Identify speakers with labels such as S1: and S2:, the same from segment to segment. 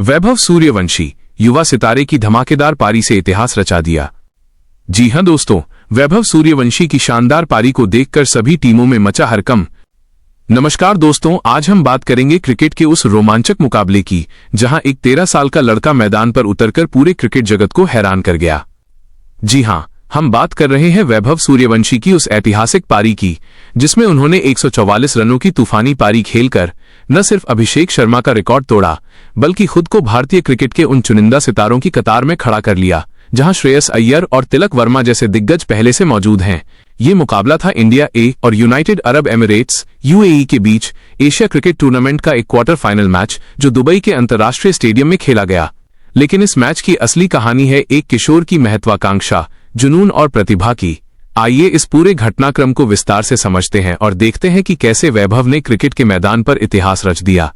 S1: वैभव सूर्यवंशी युवा सितारे की धमाकेदार पारी से इतिहास रचा दिया। जी हां दोस्तों, वैभव सूर्यवंशी की शानदार पारी को देखकर सभी टीमों में मचा हड़कंप। नमस्कार दोस्तों, आज हम बात करेंगे क्रिकेट के उस रोमांचक मुकाबले की जहां एक 13 साल का लड़का मैदान पर उतरकर पूरे क्रिकेट जगत को हैरान कर गया। जी हां, हम बात कर रहे हैं वैभव सूर्यवंशी की उस ऐतिहासिक पारी की जिसमें उन्होंने 144 रनों की तूफानी पारी खेलकर न सिर्फ अभिषेक शर्मा का रिकॉर्ड तोड़ा बल्कि खुद को भारतीय क्रिकेट के उन चुनिंदा सितारों की कतार में खड़ा कर लिया जहां श्रेयस अय्यर और तिलक वर्मा जैसे दिग्गज पहले से मौजूद हैं। ये मुकाबला था इंडिया ए और यूनाइटेड अरब एमिरेट्स यूएई के बीच एशिया क्रिकेट टूर्नामेंट का एक क्वार्टर फाइनल मैच जो दुबई के अंतर्राष्ट्रीय स्टेडियम में खेला गया। लेकिन इस मैच की असली कहानी है एक किशोर की महत्वाकांक्षा, जुनून और प्रतिभा की। आइए इस पूरे घटनाक्रम को विस्तार से समझते हैं और देखते हैं कि कैसे वैभव ने क्रिकेट के मैदान पर इतिहास रच दिया।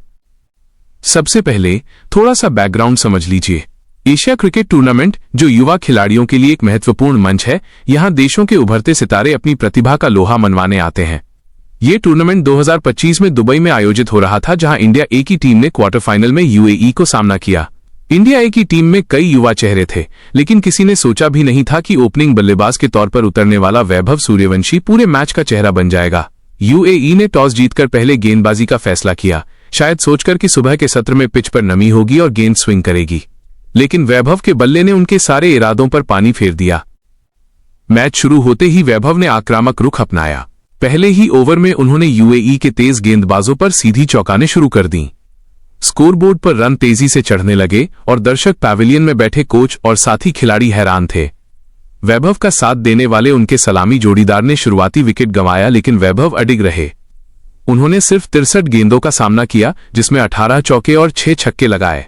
S1: सबसे पहले थोड़ा सा बैकग्राउंड समझ लीजिए। एशिया क्रिकेट टूर्नामेंट जो युवा खिलाड़ियों के लिए एक महत्वपूर्ण मंच है, यहां देशों के उभरते सितारे अपनी प्रतिभा का लोहा मनवाने आते हैं। ये टूर्नामेंट 2025 में दुबई में आयोजित हो रहा था जहां इंडिया ए की टीम ने क्वार्टर फाइनल में यूएई को सामना किया। इंडिया ए की टीम में कई युवा चेहरे थे, लेकिन किसी ने सोचा भी नहीं था कि ओपनिंग बल्लेबाज के तौर पर उतरने वाला वैभव सूर्यवंशी पूरे मैच का चेहरा बन जाएगा। यूएई ने टॉस जीतकर पहले गेंदबाजी का फैसला किया, शायद सोचकर कि सुबह के सत्र में पिच पर नमी होगी और गेंद स्विंग करेगी। लेकिन वैभव के बल्ले ने उनके सारे इरादों पर पानी फेर दिया। मैच शुरू होते ही वैभव ने आक्रामक रुख अपनाया। पहले ही ओवर में उन्होंने यूएई के तेज गेंदबाजों पर सीधी चौकाने शुरू कर दी। स्कोरबोर्ड पर रन तेजी से चढ़ने लगे और दर्शक पैविलियन में बैठे कोच और साथी खिलाड़ी हैरान थे। वैभव का साथ देने वाले उनके सलामी जोड़ीदार ने शुरुआती विकेट गंवाया, लेकिन वैभव अडिग रहे। उन्होंने सिर्फ 63 गेंदों का सामना किया जिसमें 18 चौके और 6 छक्के लगाए।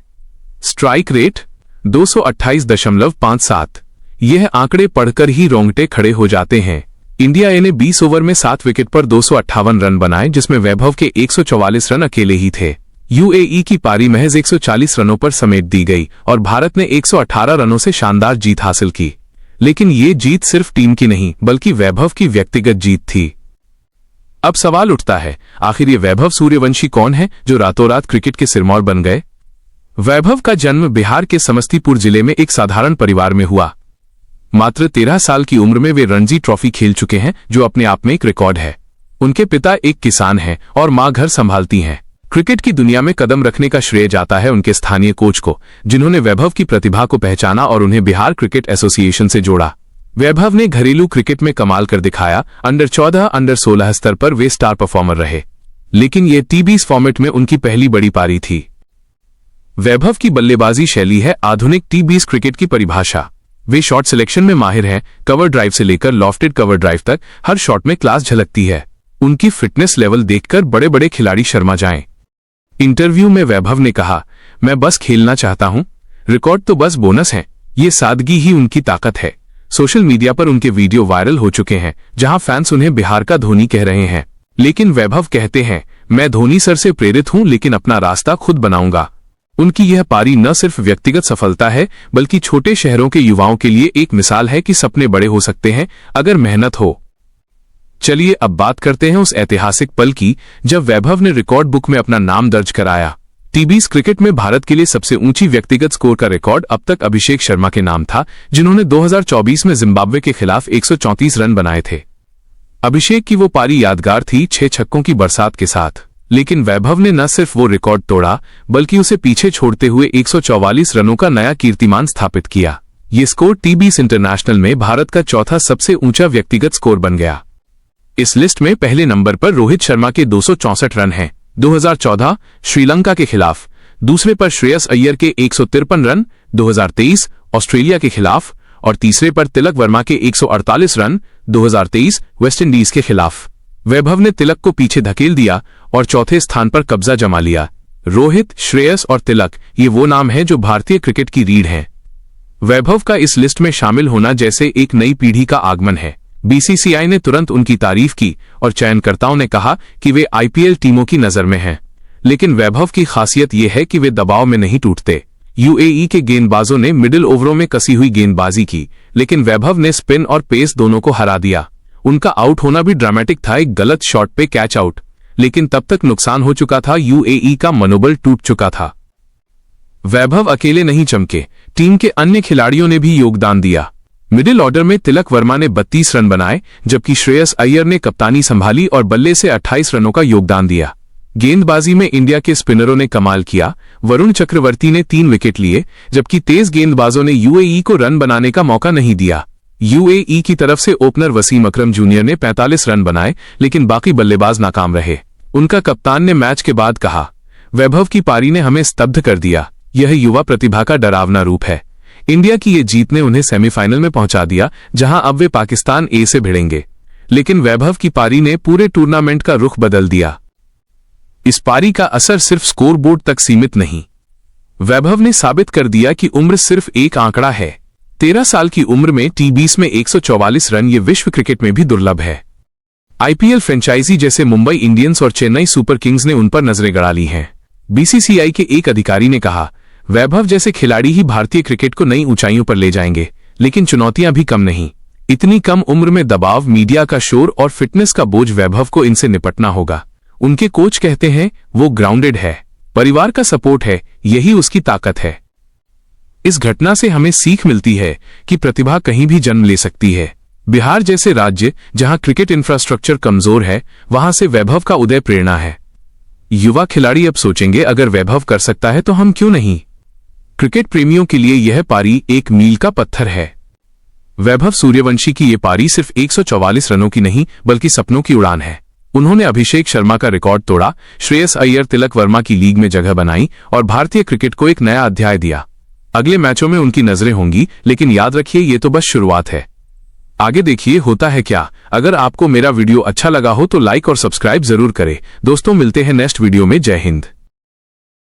S1: Strike rate 228.57। यह आंकड़े पढ़कर ही रोंगटे खड़े हो जाते हैं। इंडिया ए ने 20 ओवर में 7 विकेट पर 258 रन बनाए जिसमें वैभव के 144 रन अकेले ही थे। यूएई की पारी महज 140 रनों पर समेट दी गई और भारत ने 118 रनों से शानदार जीत हासिल की। लेकिन ये जीत सिर्फ टीम की नहीं बल्कि वैभव की व्यक्तिगत जीत थी। अब सवाल उठता है, आखिर ये वैभव सूर्यवंशी कौन है जो रातों रात क्रिकेट के सिरमौर बन गए? वैभव का जन्म बिहार के समस्तीपुर जिले में एक साधारण परिवार में हुआ। मात्र 13 साल की उम्र में वे रणजी ट्रॉफी खेल चुके हैं जो अपने आप में एक रिकॉर्ड है। उनके पिता एक किसान हैं और मां घर संभालती हैं। क्रिकेट की दुनिया में कदम रखने का श्रेय जाता है उनके स्थानीय कोच को, जिन्होंने वैभव की प्रतिभा को पहचाना और उन्हें बिहार क्रिकेट एसोसिएशन से जोड़ा। वैभव ने घरेलू क्रिकेट में कमाल कर दिखाया। अंडर 14, अंडर 16 स्तर पर वे स्टार परफॉर्मर रहे, लेकिन ये टी20 फॉर्मेट में उनकी पहली बड़ी पारी थी। वैभव की बल्लेबाजी शैली है आधुनिक टी20 क्रिकेट की परिभाषा। वे शॉट सिलेक्शन में माहिर हैं। कवर ड्राइव से लेकर लॉफ्टेड कवर ड्राइव तक हर शॉट में क्लास झलकती है। उनकी फिटनेस लेवल देखकर बड़े बड़े खिलाड़ी शर्मा जाएं। इंटरव्यू में वैभव ने कहा, मैं बस खेलना चाहता हूं, रिकॉर्ड तो बस बोनस है। ये सादगी ही उनकी ताकत है। सोशल मीडिया पर उनके वीडियो वायरल हो चुके हैं जहां फैंस उन्हें बिहार का धोनी कह रहे हैं। लेकिन वैभव कहते हैं, मैं धोनी सर से प्रेरित हूं लेकिन अपना रास्ता खुद बनाऊंगा। उनकी यह पारी न सिर्फ व्यक्तिगत सफलता है बल्कि छोटे शहरों के युवाओं के लिए एक मिसाल है कि सपने बड़े हो सकते हैं अगर मेहनत हो। चलिए अब बात करते हैं उस ऐतिहासिक पल की जब वैभव ने रिकॉर्ड बुक में अपना नाम दर्ज कराया। टी20 क्रिकेट में भारत के लिए सबसे ऊंची व्यक्तिगत स्कोर का रिकॉर्ड अब तक अभिषेक शर्मा के नाम था, जिन्होंने 2024 में जिम्बाब्वे के खिलाफ 134 रन बनाए थे। अभिषेक की वो पारी यादगार थी, 6 छक्कों की बरसात के साथ। लेकिन वैभव ने न सिर्फ वो रिकॉर्ड तोड़ा बल्कि उसे पीछे छोड़ते हुए 144 रनों का नया कीर्तिमान स्थापित किया। ये स्कोर टी20 इंटरनेशनल में भारत का चौथा सबसे ऊंचा व्यक्तिगत स्कोर बन गया। इस लिस्ट में पहले नंबर पर रोहित शर्मा के 264 रन हैं 2014 श्रीलंका के खिलाफ। दूसरे पर श्रेयस अय्यर के 153 रन 2023 ऑस्ट्रेलिया के खिलाफ और तीसरे पर तिलक वर्मा के 148 रन 2023 वेस्टइंडीज के खिलाफ। वैभव ने तिलक को पीछे धकेल दिया और चौथे स्थान पर कब्जा जमा लिया। रोहित, श्रेयस और तिलक ये वो नाम हैं जो भारतीय क्रिकेट की रीढ़ हैं। वैभव का इस लिस्ट में शामिल होना जैसे एक नई पीढ़ी का आगमन है। बीसीसीआई ने तुरंत उनकी तारीफ की और चयनकर्ताओं ने कहा कि वे आईपीएल टीमों की नजर में हैं। लेकिन वैभव की खासियत यह है कि वे दबाव में नहीं टूटते। यूएई के गेंदबाजों ने मिडिल ओवरों में कसी हुई गेंदबाजी की, लेकिन वैभव ने स्पिन और पेस दोनों को हरा दिया। उनका आउट होना भी ड्रामेटिक था, एक गलत शॉट पे कैच आउट, लेकिन तब तक नुकसान हो चुका था, यूएई का मनोबल टूट चुका था। वैभव अकेले नहीं चमके, टीम के अन्य खिलाड़ियों ने भी योगदान दिया। मिडिल ऑर्डर में तिलक वर्मा ने 32 रन बनाए, जबकि श्रेयस अय्यर ने कप्तानी संभाली और बल्ले से 28 रनों का योगदान दिया। गेंदबाजी में इंडिया के स्पिनरों ने कमाल किया। वरुण चक्रवर्ती ने 3 विकेट लिए, जबकि तेज गेंदबाजों ने यूएई को रन बनाने का मौका नहीं दिया। यूएई की तरफ से ओपनर वसीम अकरम जूनियर ने 45 रन बनाए, लेकिन बाकी बल्लेबाज नाकाम रहे। उनका कप्तान ने मैच के बाद कहा, वैभव की पारी ने हमें स्तब्ध कर दिया। यह युवा प्रतिभा का डरावना रूप है। इंडिया की ये जीत ने उन्हें सेमीफाइनल में पहुंचा दिया, जहां अब वे पाकिस्तान ए से भिड़ेंगे। लेकिन वैभव की पारी ने पूरे टूर्नामेंट का रुख बदल दिया। इस पारी का असर सिर्फ स्कोरबोर्ड तक सीमित नहीं। वैभव ने साबित कर दिया कि उम्र सिर्फ एक आंकड़ा है। 13 साल की उम्र में T20 में 144 रन ये विश्व क्रिकेट में भी दुर्लभ है। आईपीएल फ्रेंचाइजी जैसे मुंबई इंडियंस और चेन्नई सुपर किंग्स ने उन पर नजरें गड़ा ली हैं। बीसीसीआई के एक अधिकारी ने कहा, वैभव जैसे खिलाड़ी ही भारतीय क्रिकेट को नई ऊंचाइयों पर ले जाएंगे, लेकिन चुनौतियां भी कम नहीं। इतनी कम उम्र में दबाव, मीडिया का शोर और फिटनेस का बोझ, वैभव को इनसे निपटना होगा। उनके कोच कहते हैं वो ग्राउंडेड है, परिवार का सपोर्ट है, यही उसकी ताकत है। इस घटना से हमें सीख मिलती है कि प्रतिभा कहीं भी जन्म ले सकती है। बिहार जैसे राज्य जहां क्रिकेट इंफ्रास्ट्रक्चर कमजोर है, वहां से वैभव का उदय प्रेरणा है। युवा खिलाड़ी अब सोचेंगे, अगर वैभव कर सकता है तो हम क्यों नहीं। क्रिकेट प्रेमियों के लिए यह पारी एक मील का पत्थर है। वैभव सूर्यवंशी की ये पारी सिर्फ 144 रनों की नहीं, बल्कि सपनों की उड़ान है। उन्होंने अभिषेक शर्मा का रिकॉर्ड तोड़ा, श्रेयस अय्यर, तिलक वर्मा की लीग में जगह बनाई और भारतीय क्रिकेट को एक नया अध्याय दिया। अगले मैचों में उनकी नजरें होंगी, लेकिन याद रखिए ये तो बस शुरुआत है। आगे देखिए होता है क्या। अगर आपको मेरा वीडियो अच्छा लगा हो तो लाइक और सब्सक्राइब जरूर करें। दोस्तों, मिलते हैं नेक्स्ट वीडियो में। जय हिंद।